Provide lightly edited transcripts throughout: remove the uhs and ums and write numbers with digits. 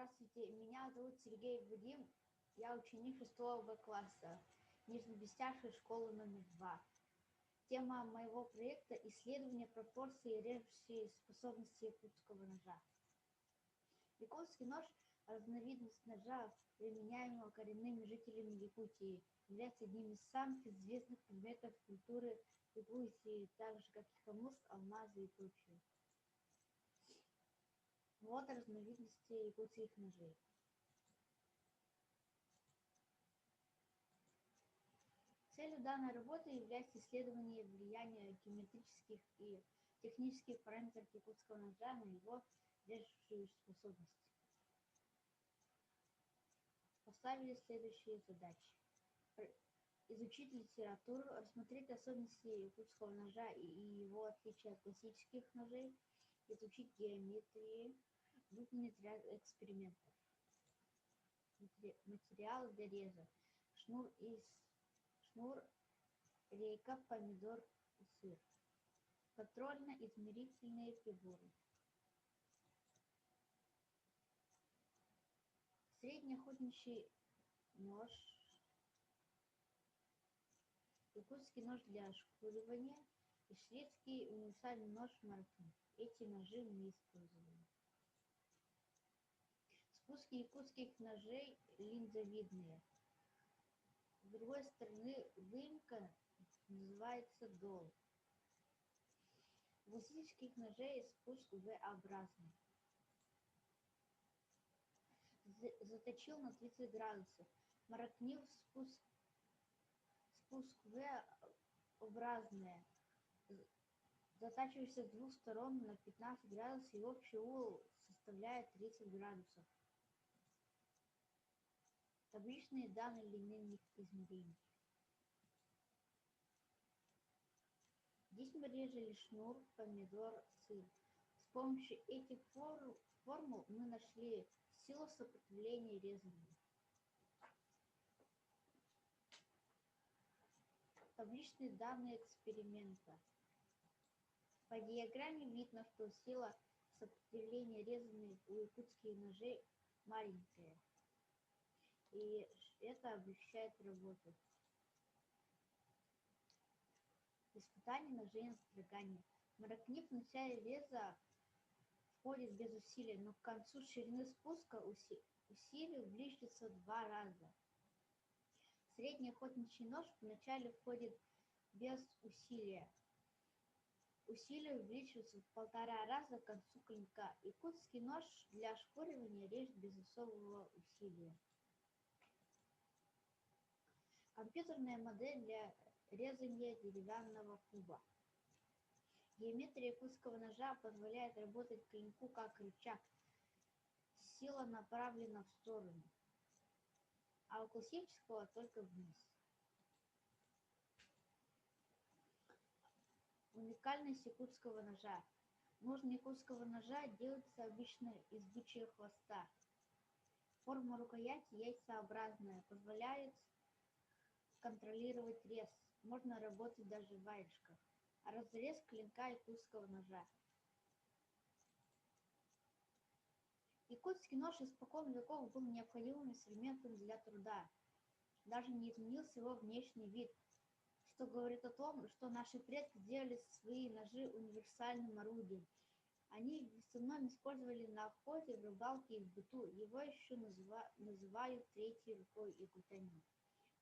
Здравствуйте, меня зовут Сергей Вадим, я ученик 6 Б класса Нижнебестяжской школы номер 2. Тема моего проекта — исследование пропорций режущей способности якутского ножа. Якутский нож — разновидность ножа, применяемого коренными жителями Якутии, является одним из самых известных предметов культуры Якутии, так же как и хомут, алмазы и прочее. Вот разновидности якутских ножей. Целью данной работы является исследование влияния геометрических и технических параметров якутского ножа на его режущую способность. Поставили следующие задачи. Изучить литературу, рассмотреть особенности якутского ножа и его отличия от классических ножей, изучить геометрию, выполнить ряд экспериментов. Материал для реза. Шнур, рейка, помидор и сыр. Контрольно-измерительные приборы. Средний охотничий нож, якутский нож для ошкуривания и шведский универсальный нож Маркни. Эти ножи мы используем. Спуски якутских ножей линзовидные. С другой стороны выемка называется дол. У классических ножей спуск V-образный. Заточил на 30 градусов. Маркнил спуск V-образный. Затачивается с двух сторон на 15 градусов, и общий угол составляет 30 градусов. Табличные данные линейных измерений. Здесь мы резали шнур, помидор, сыр. С помощью этих формул мы нашли силу сопротивления резанию. Табличные данные эксперимента. По диаграмме видно, что сила сопротивления резаных у якутских ножей маленькая. И это облегчает работу. Испытание ножей на строгание. Маркнив в начале реза входит без усилия, но к концу ширины спуска усилие увеличится в 2 раза. Средний охотничий нож вначале входит без усилия. Усилие увеличивается в 1,5 раза к концу клинка. Якутский нож для ошкуривания режет без особого усилия. Компьютерная модель для резания деревянного куба. Геометрия якутского ножа позволяет работать клинку как рычаг. Сила направлена в сторону, а у классического только вниз. Уникальность якутского ножа. Ножны якутского ножа делаются обычно из бычьего хвоста. Форма рукояти яйцеобразная, позволяет контролировать рез. Можно работать даже в варежках. Разрез клинка якутского ножа. Якутский нож испокон веков был необходимым инструментом для труда. Даже не изменился его внешний вид, что говорит о том, что наши предки сделали свои ножи универсальным орудием. Они в основном использовали на охоте, в рыбалке и в быту. Его еще называют третьей рукой якутян.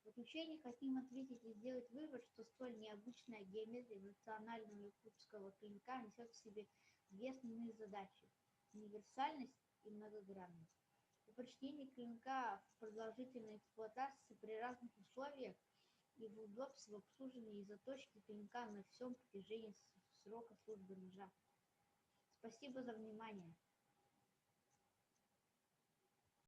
В заключение хотим ответить и сделать вывод, что столь необычная геометрия национального якутского клинка несет в себе две основные задачи – универсальность и многогранность. Упрочнение клинка в продолжительной эксплуатации при разных условиях и в удобстве в обслуживании и заточке клинка на всем протяжении срока службы ножа. Спасибо за внимание.